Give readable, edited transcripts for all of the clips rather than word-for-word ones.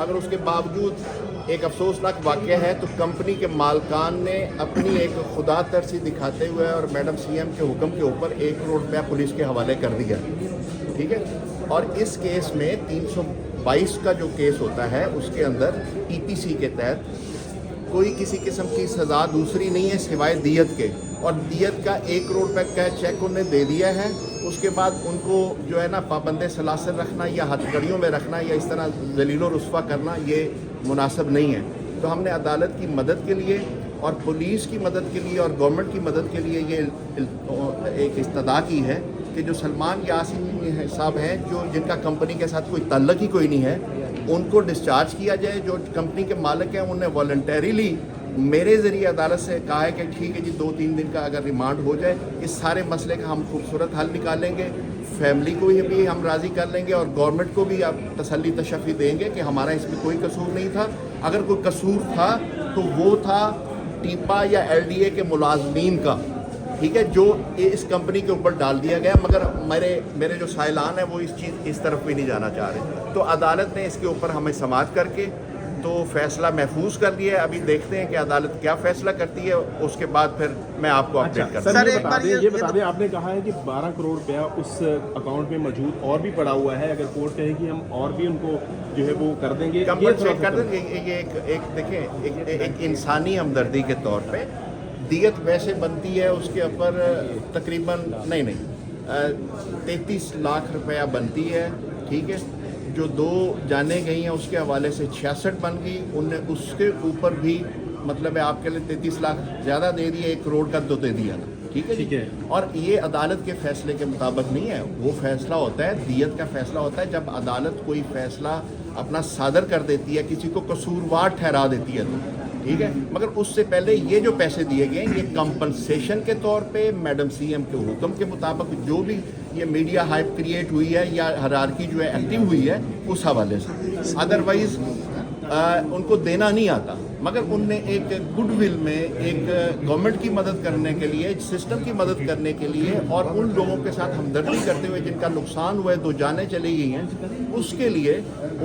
मगर उसके बावजूद एक अफसोसनाक वाक़या है तो कंपनी के मालकान ने अपनी एक खुदा तरसी दिखाते हुए और मैडम सीएम के हुक्म के ऊपर 1 करोड़ रुपया पुलिस के हवाले कर दिया, ठीक है। और इस केस में 322 का जो केस होता है उसके अंदर ईपीसी के तहत कोई किसी किस्म की सज़ा दूसरी नहीं है सिवाय दियत के, और दियत का 1 करोड़ रुपये का चेक उन्हें दे दिया है। उसके बाद उनको जो है ना पाबंद सलासल रखना या हथकड़ियों में रखना या इस तरह जलील रुस्वा करना ये मुनासिब नहीं है। तो हमने अदालत की मदद के लिए और पुलिस की मदद के लिए और गवर्नमेंट की मदद के लिए ये एक इस्तदा की है कि जो सलमान यासीन साहब हैं जो जिनका कंपनी के साथ कोई ताल्लुक ही कोई नहीं है, उनको डिस्चार्ज किया जाए। जो कंपनी के मालिक हैं उन्हें वॉलंटरीली मेरे ज़रिए अदालत से कहा है कि ठीक है जी 2-3 दिन का अगर रिमांड हो जाए इस सारे मसले का हम खूबसूरत हल निकालेंगे, फैमिली को भी हम राज़ी कर लेंगे और गवर्नमेंट को भी आप तसल्ली तशफ़ी देंगे कि हमारा इसमें कोई कसूर नहीं था। अगर कोई कसूर था तो वो था टीपा या एलडीए के मुलाजमीन का, ठीक है, जो इस कंपनी के ऊपर डाल दिया गया। मगर मेरे जो साइलान हैं वो इस तरफ भी नहीं जाना चाह रहे। तो अदालत ने इसके ऊपर हमें समाअत करके तो फैसला महफूज कर लिया है। अभी देखते हैं कि अदालत क्या फैसला करती है, उसके बाद फिर मैं आपको अपडेट करता हूं। सर ये बता दें आपने कहा है कि 12 करोड़ रुपया उस अकाउंट में मौजूद और भी पड़ा हुआ है, अगर कोर्ट कहे कि हम और भी उनको जो है वो कर देंगे, कंपनसेट कर देंगे। ये एक देखें एक इंसानी हमदर्दी के तौर पे दियत वैसे बनती है उसके ऊपर तकरीबन नहीं 33 लाख रुपया बनती है, ठीक है। जो 2 जाने गई हैं उसके हवाले से 66 बन गई, उनने उसके ऊपर भी मतलब है आपके लिए 33 लाख ज़्यादा दे दिए, 1 करोड़ का तो दे दिया ना, ठीक है। और ये अदालत के फैसले के मुताबिक नहीं है, वो फैसला होता है दियत का फैसला होता है जब अदालत कोई फैसला अपना सादर कर देती है, किसी को कसूरवार ठहरा देती है तो, ठीक है। मगर उससे पहले ये जो पैसे दिए गए ये कंपनसेशन के तौर पे मैडम सीएम के हुक्म के मुताबिक जो भी ये मीडिया हाइप क्रिएट हुई है या हायरार्की जो है एक्टिव हुई है उस हवाले से, अदरवाइज उनको देना नहीं आता। मगर उनने एक गुडविल में एक गवर्नमेंट की मदद करने के लिए, सिस्टम की मदद करने के लिए और उन लोगों के साथ हमदर्दी करते हुए जिनका नुकसान हुआ है, 2 जानें चली गई हैं, उसके लिए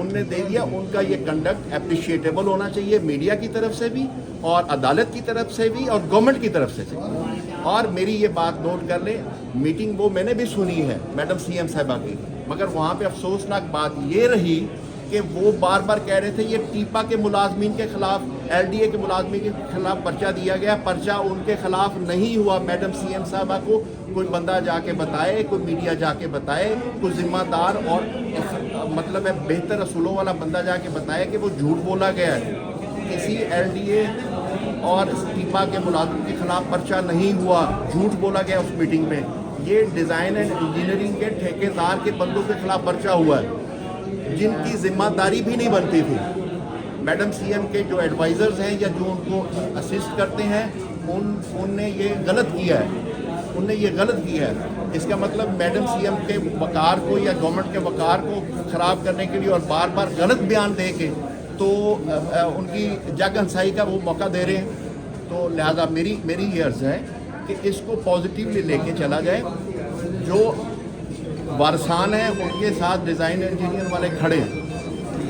उनने दे दिया। उनका ये कंडक्ट एप्रिशिएटेबल होना चाहिए मीडिया की तरफ से भी और अदालत की तरफ से भी और गवर्नमेंट की तरफ से भी। और मेरी ये बात नोट कर ले, मीटिंग वो मैंने भी सुनी है मैडम सीएम साहिबा की, मगर वहाँ पे अफसोसनाक बात ये रही कि वो बार बार कह रहे थे ये टीपा के मुलाजमीन के खिलाफ, एलडीए के मुलाजमीन के खिलाफ पर्चा दिया गया, पर्चा उनके खिलाफ नहीं हुआ। मैडम सीएम साहबा को कोई बंदा जाके बताए, कोई मीडिया जाके बताए, कोई जिम्मेदार और मतलब है बेहतर असूलों वाला बंदा जाके बताए कि वो झूठ बोला गया है, किसी एलडीए और टीपा के मुलाजिम के खिलाफ पर्चा नहीं हुआ, झूठ बोला गया उस मीटिंग में। ये डिज़ाइन एंड इंजीनियरिंग के ठेकेदार के बंदों के खिलाफ पर्चा हुआ है जिनकी जिम्मेदारी भी नहीं बनती थी। मैडम सीएम के जो एडवाइज़र्स हैं या जो उनको असिस्ट करते हैं उनने ये गलत किया है, इसका मतलब मैडम सीएम के वकार को या गवर्नमेंट के वकार को ख़राब करने के लिए और बार बार गलत बयान दे के तो उनकी जग हंसाई का वो मौका दे रहे हैं। तो लिहाजा मेरी ये अर्ज़ है कि इसको पॉजिटिवली लेके चला जाए। जो वारसान हैं उनके साथ डिज़ाइन इंजीनियर वाले खड़े हैं।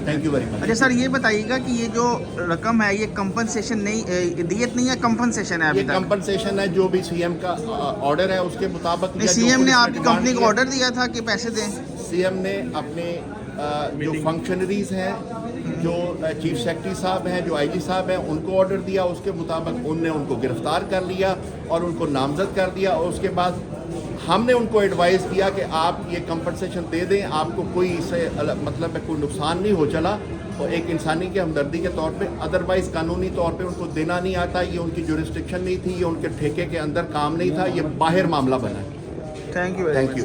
Thank you very much. अच्छा सर ये बताइएगा कि ये जो रकम है ये कंपनसेशन नहीं, दियत नहीं है, कंपनसेशन है? अभी ये कंपनसेशन है जो भी सीएम का ऑर्डर है उसके मुताबिक। नहीं, सीएम ने आपकी कंपनी को ऑर्डर दिया था कि पैसे दें? सीएम ने अपने जो फंक्शनरीज हैं, जो चीफ सेक्रेटरी साहब हैं, जो आईजी साहब हैं, उनको ऑर्डर दिया, उसके मुताबिक उनने उनको गिरफ्तार कर लिया और उनको नामजद कर दिया। और उसके बाद हमने उनको एडवाइस किया कि आप ये कंपनसेशन दे दें, आपको कोई इससे मतलब है कोई नुकसान नहीं हो चला, और एक इंसानी के हमदर्दी के तौर पे। अदरवाइज़ कानूनी तौर पे उनको देना नहीं आता, ये उनकी जुरिस्डिक्शन नहीं थी, ये उनके ठेके के अंदर काम नहीं था, ये बाहर मामला बना है। Thank you.